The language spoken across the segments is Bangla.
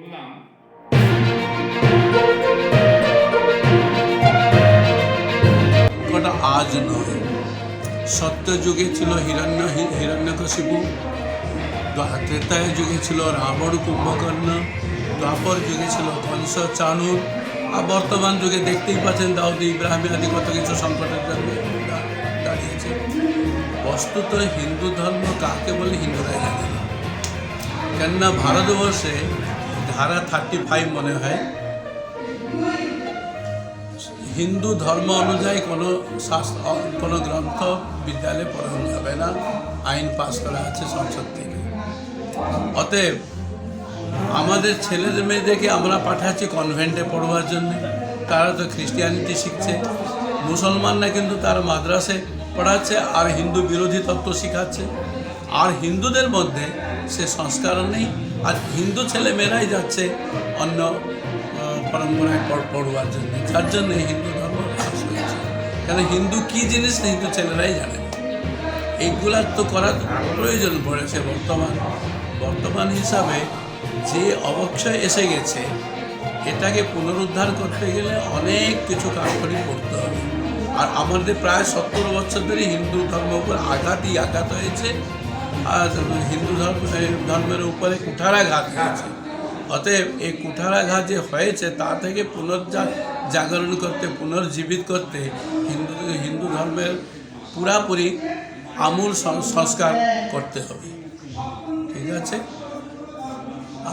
আজ নয়, সত্য যুগে ছিল হিরণ্যকশিপু, ত্রেতায় যুগে ছিল রাবণ কুম্ভকর্ণ, দ্বাপর যুগে ছিল কংস চাণূর, আর বর্তমান যুগে দেখতেই পাচ্ছেন দাউদ ইব্রাহিম আদি কত কিছু সংকটের জন্য দাঁড়িয়েছে। বস্তুত হিন্দু ধর্ম কাকে বলে হিন্দুরাই জানে না, কেননা ভারতবর্ষে ধারা 35 মনে হয় হিন্দু ধর্ম অনুযায়ী কোনো গ্রন্থ বিদ্যালয়ে পড়ানো যাবে না, আইন পাস করা আছে সংসদ থেকে। অতএব আমাদের ছেলেদের মেয়েদেরকে আমরা পাঠাচ্ছি কনভেন্টে পড়বার জন্য, তারা তো খ্রিস্টিয়ানিটি শিখছে। মুসলমানরা কিন্তু তার মাদ্রাসে পড়াচ্ছে আর হিন্দু বিরোধী তত্ত্ব শেখাচ্ছে, আর হিন্দুদের মধ্যে সে সংস্কারও নেই, আর হিন্দু ছেলেমেয়েরাই যাচ্ছে অন্য পরম্পরায় পড়বার জন্য, যার জন্য হিন্দু ধর্ম হ্রাস হয়েছে। কেন হিন্দু কী জিনিস হিন্দু ছেলেরাই জানে না। এইগুলার তো করার প্রয়োজন পড়েছে বর্তমান হিসাবে। যে অবক্ষয় এসে গেছে এটাকে পুনরুদ্ধার করতে গেলে অনেক কিছু কারকরি করতে হবে। আর আমাদের প্রায় 70 বছর ধরে হিন্দু ধর্মের উপর আঘাত হয়েছে, আর হিন্দু ধর্মের উপরে কুঠারাঘাত হয়েছে। অতএব এই কুঠারাঘাত যে হয়েছে তা থেকে জাগরণ করতে, পুনর্জীবিত করতে হিন্দু ধর্মের পুরাপুরি আমূল সংস্কার করতে হবে। ঠিক আছে।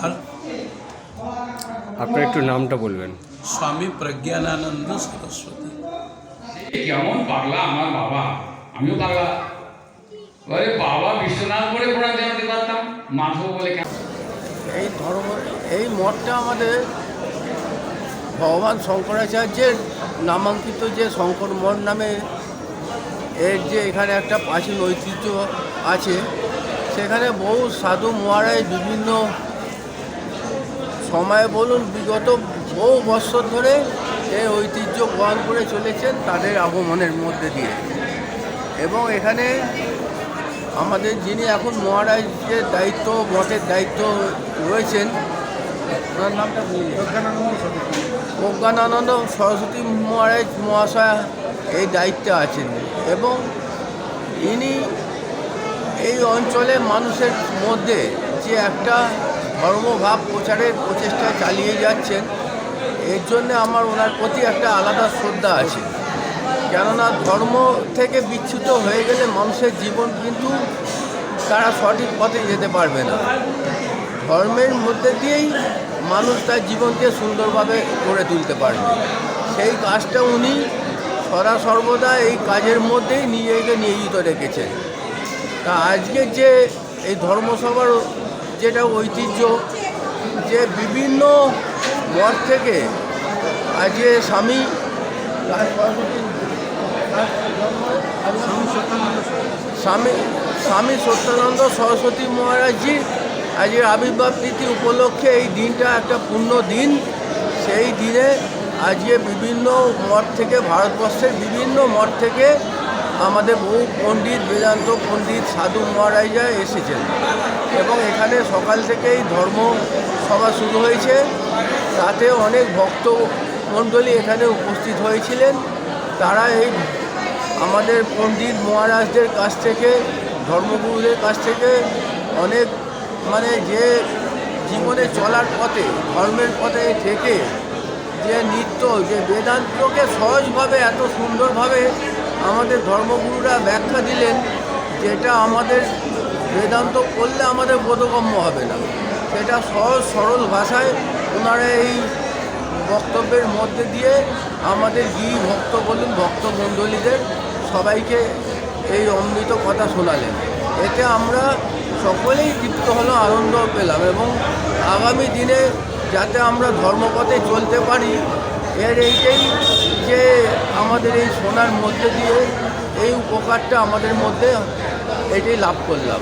আর আপনার একটু নামটা বলবেন? স্বামী প্রজ্ঞানানন্দ সরস্বতী। কেমন পাগলা আমার বাবা, আমিও পাগলা। বাবা বিশ্বনাথ বলে পড়াতে জানতে পারতাম, মাধব বলে কেন? এই মঠটা আমাদের ভগবান শঙ্করাচার্যের নামাঙ্কিত যে শঙ্কর মঠ নামে এর যে এখানে একটা প্রাচীন ঐতিহ্য আছে, সেখানে বহু সাধু মহারাজ বিভিন্ন সময়ে বলুন বিগত বহু বছর ধরে এই ঐতিহ্য বহন করে চলেছেন তাদের আগমনের মধ্যে দিয়ে। এবং এখানে আমাদের যিনি এখন মহারাজের দায়িত্ব, মঠের দায়িত্ব রয়েছেন, ওনার নামটা প্রজ্ঞানানন্দ সরস্বতী মহারাজ মহাশয় এই দায়িত্বে আছেন। এবং ইনি এই অঞ্চলে মানুষের মধ্যে যে একটা ধর্মভাব প্রচারের প্রচেষ্টা চালিয়ে যাচ্ছেন, এর জন্য আমার ওনার প্রতি একটা আলাদা শ্রদ্ধা আছে। কেননা ধর্ম থেকে বিচ্যুত হয়ে গেলে মানুষের জীবন কিন্তু তারা সঠিক পথে যেতে পারবে না। ধর্মের মধ্যে দিয়েই মানুষ তার জীবনকে সুন্দরভাবে গড়ে তুলতে পারবে। সেই কাজটা উনি সর্বদা এই কাজের মধ্যেই নিজেকে নিয়োজিত রেখেছেন। তা আজকে যে এই ধর্মসভার যেটা ঐতিহ্য, যে বিভিন্ন মঠ থেকে আজকে স্বামী সত্যানন্দ সরস্বতী মহারাজজি আজকের আবির্ভাব তিথি উপলক্ষে এই দিনটা একটা পূর্ণ দিন। সেই দিনে আজকে বিভিন্ন মঠ থেকে, ভারতবর্ষের বিভিন্ন মঠ থেকে আমাদের বহু পণ্ডিত, বেদান্ত পণ্ডিত, সাধু মহারাজরা এসেছেন এবং এখানে সকাল থেকেই ধর্ম সভা শুরু হয়েছে। তাতে অনেক ভক্ত মণ্ডলী এখানে উপস্থিত হয়েছিলেন। তারা এই আমাদের পণ্ডিত মহারাজদের কাছ থেকে, ধর্মগুরুদের কাছ থেকে অনেক যে জীবনে চলার পথে, ধর্মের পথে থেকে যে নিত্য, যে বেদান্তকে সহজভাবে এত সুন্দরভাবে আমাদের ধর্মগুরুরা ব্যাখ্যা দিলেন, যেটা আমাদের বেদান্ত করলে আমাদের বোধগম্য হবে না, সেটা সহজ সরল ভাষায় ওনারা এই বক্তব্যের মধ্যে দিয়ে আমাদের গিরি ভক্ত বলুন, ভক্তমণ্ডলীদের সবাইকে এই অমৃত কথা শোনালেন। এতে আমরা সকলেই তৃপ্ত হলো, আনন্দ পেলাম। এবং আগামী দিনে যাতে আমরা ধর্মপথে চলতে পারি, এইটাই যে আমাদের এই শোনার মধ্যে দিয়ে এই উপকারটা আমাদের মধ্যে এটাই লাভ করলাম।